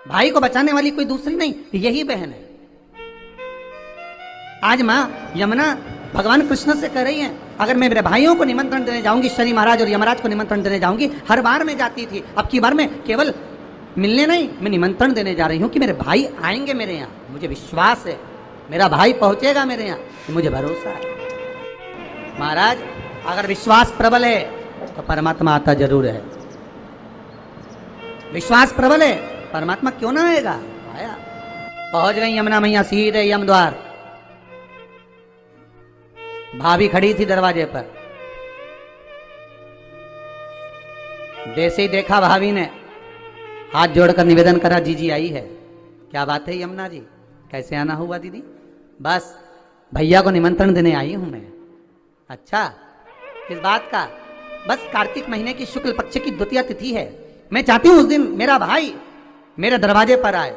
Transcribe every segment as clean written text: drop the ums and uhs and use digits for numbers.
भाई को बचाने वाली कोई दूसरी नहीं, यही बहन है। आज मां यमुना भगवान कृष्ण से कह रही है, अगर मैं मेरे भाइयों को निमंत्रण देने जाऊंगी, शनि महाराज और यमराज को निमंत्रण देने जाऊंगी, हर बार मैं जाती थी, अब की बार में केवल मिलने नहीं, मैं निमंत्रण देने जा रही हूं कि मेरे भाई आएंगे मेरे यहाँ, मुझे विश्वास है मेरा भाई पहुंचेगा मेरे यहाँ, मुझे भरोसा है। महाराज अगर विश्वास प्रबल है तो परमात्मा आता जरूर है। विश्वास प्रबल है, परमात्मा क्यों ना आएगा, आया। पहुंच गई यमुना मैया सीधे यम द्वार। भाभी खड़ी थी दरवाजे पर। जैसे ही देखा भाभी ने हाथ जोड़कर निवेदन करा, जीजी आई है। क्या बात है यमुना जी, कैसे आना हुआ दीदी? बस भैया को निमंत्रण देने आई हूं मैं। अच्छा किस बात का? बस कार्तिक महीने की शुक्ल पक्ष की द्वितीया तिथि है, मैं चाहती हूं उस दिन मेरा भाई मेरे दरवाजे पर आए।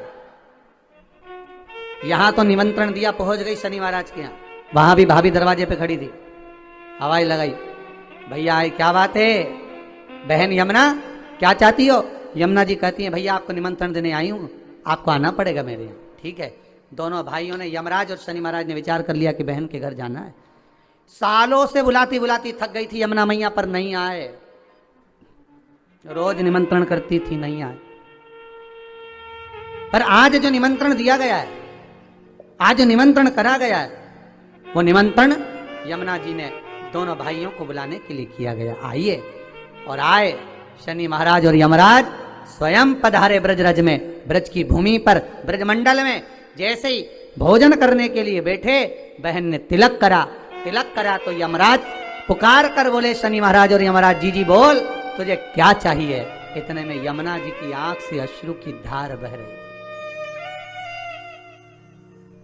यहां तो निमंत्रण दिया, पहुंच गई शनि महाराज के यहाँ, वहां भी भाभी दरवाजे पे खड़ी थी, हवाई लगाई, भैया आए। क्या बात है बहन यमुना, क्या चाहती हो? यमुना जी कहती हैं भैया आपको निमंत्रण देने आई हूं, आपको आना पड़ेगा मेरे यहाँ। ठीक है, दोनों भाइयों ने, यमराज और शनि महाराज ने विचार कर लिया कि बहन के घर जाना है। सालों से बुलाती बुलाती थक गई थी यमुना मैया, पर नहीं आए। रोज निमंत्रण करती थी, नहीं आए। पर आज जो निमंत्रण दिया गया है, आज जो निमंत्रण करा गया है, वो निमंत्रण यमुना जी ने दोनों भाइयों को बुलाने के लिए किया गया। आइए, और आए शनि महाराज और यमराज स्वयं पधारे ब्रजरज में, ब्रज की भूमि पर, ब्रजमंडल में। जैसे ही भोजन करने के लिए बैठे, बहन ने तिलक करा। तिलक करा तो यमराज पुकार कर बोले शनि महाराज और यमराज, जी जी बोल तुझे क्या चाहिए? इतने में यमुना जी की आंख से अश्रु की धार बह रही,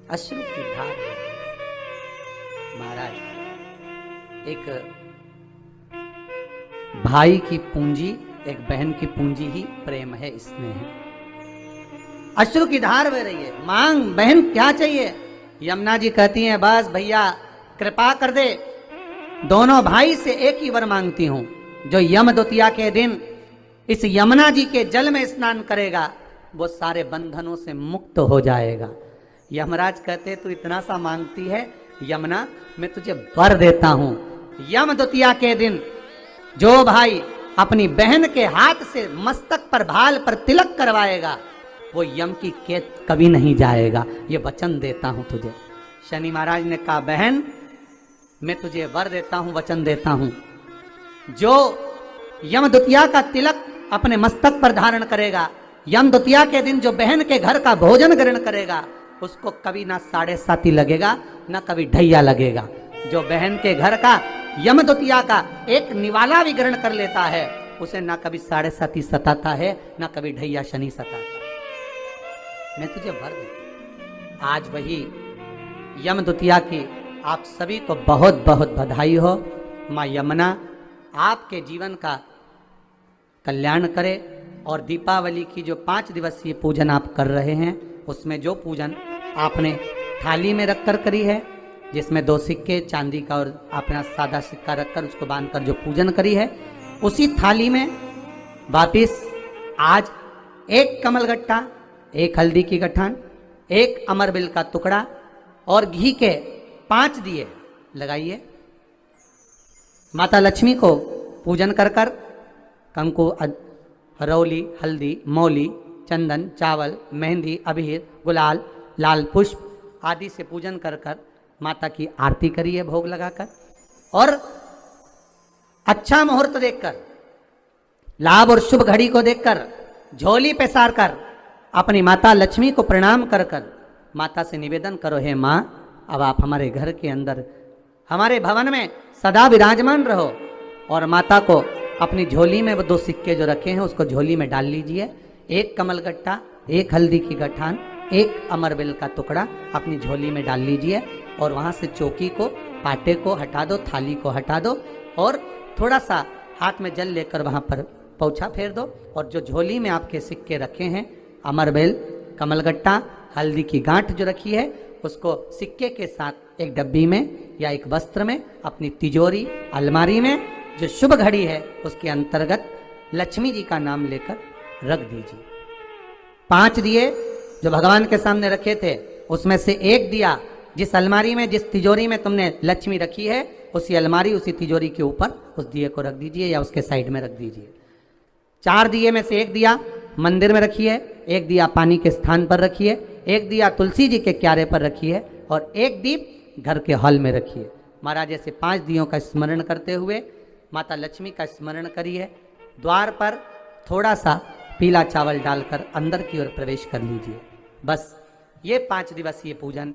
अश्रु की धार। महाराज, एक भाई की पूंजी, एक बहन की पूंजी ही प्रेम है, स्नेह है। अश्रु की धार बह रही है। मांग बहन क्या चाहिए? यमुना जी कहती हैं बस भैया कृपा कर दे, दोनों भाई से एक ही वर मांगती हूं, जो यम द्वितीया के दिन इस यमुना जी के जल में स्नान करेगा वो सारे बंधनों से मुक्त हो जाएगा। यमराज कहते तू इतना सा मांगती है यमुना, मैं तुझे वर देता हूं। यम द्वितीया के दिन जो भाई अपनी बहन के हाथ से मस्तक पर, भाल पर तिलक करवाएगा, वो यम की कैद कभी नहीं जाएगा, ये वचन देता हूं तुझे। शनि महाराज ने कहा बहन मैं तुझे वर देता हूं, वचन देता हूं, जो यम द्वितीया का तिलक अपने मस्तक पर धारण करेगा, यम द्वितीया के दिन जो बहन के घर का भोजन ग्रहण करेगा, उसको कभी ना 7.5 लगेगा, ना कभी ढैया लगेगा। जो बहन के घर का यम द्वितीया का एक निवाला भी ग्रहण कर लेता है, उसे ना कभी 7.5 सताता है, ना कभी ढैया शनि सताता है। मैं तुझे वर देता। आज वही यम द्वितीया की आप सभी को बहुत बहुत बधाई हो। माँ यमुना आपके जीवन का कल्याण करे, और दीपावली की जो 5 दिवसीय पूजन आप कर रहे हैं, उसमें जो पूजन आपने थाली में रखकर करी है, जिसमें 2 सिक्के चांदी का और अपना सादा सिक्का रखकर उसको बांधकर जो पूजन करी है, उसी थाली में वापिस आज 1 कमलगट्टा, 1 हल्दी की गठान, 1 अमरबिल का टुकड़ा और घी के 5 दिए लगाइए। माता लक्ष्मी को पूजन कर कर कंकु, हरौली, हल्दी, मौली, चंदन, चावल, मेहंदी, अबीर, गुलाल, लाल पुष्प आदि से पूजन कर कर माता की आरती करिए भोग लगाकर, और अच्छा मुहूर्त देखकर, लाभ और शुभ घड़ी को देखकर, झोली पे सार कर अपनी माता लक्ष्मी को प्रणाम कर कर माता से निवेदन करो, हे माँ अब आप हमारे घर के अंदर, हमारे भवन में सदा विराजमान रहो। और माता को अपनी झोली में वो 2 सिक्के जो रखे हैं उसको झोली में डाल लीजिए। 1 कमलगट्टा, 1 हल्दी की गठान, 1 अमरबिल का टुकड़ा अपनी झोली में डाल लीजिए, और वहाँ से चौकी को, पाटे को हटा दो, थाली को हटा दो, और थोड़ा सा हाथ में जल लेकर वहाँ पर पोछा फेर दो, और जो झोली में आपके सिक्के रखे हैं, अमरबिल, कमलगट्टा, हल्दी की गांठ जो रखी है, उसको सिक्के के साथ एक डब्बी में या एक वस्त्र में अपनी तिजोरी, अलमारी में जो शुभ घड़ी है उसके अंतर्गत लक्ष्मी जी का नाम लेकर रख दीजिए। 5 दिए जो भगवान के सामने रखे थे, उसमें से एक दिया जिस अलमारी में, जिस तिजोरी में तुमने लक्ष्मी रखी है, उसी अलमारी, उसी तिजोरी के ऊपर उस दिए को रख दीजिए या उसके साइड में रख दीजिए। 4 दिए में से एक दिया मंदिर में रखिए, एक दिया पानी के स्थान पर रखिए, एक दिया तुलसी जी के क्यारे पर रखिए और एक दीप घर के हॉल में रखिए। महाराज ऐसे 5 दियों का स्मरण करते हुए माता लक्ष्मी का स्मरण करिए। द्वार पर थोड़ा सा पीला चावल डालकर अंदर की ओर प्रवेश कर लीजिए। बस ये 5 दिवसीय पूजन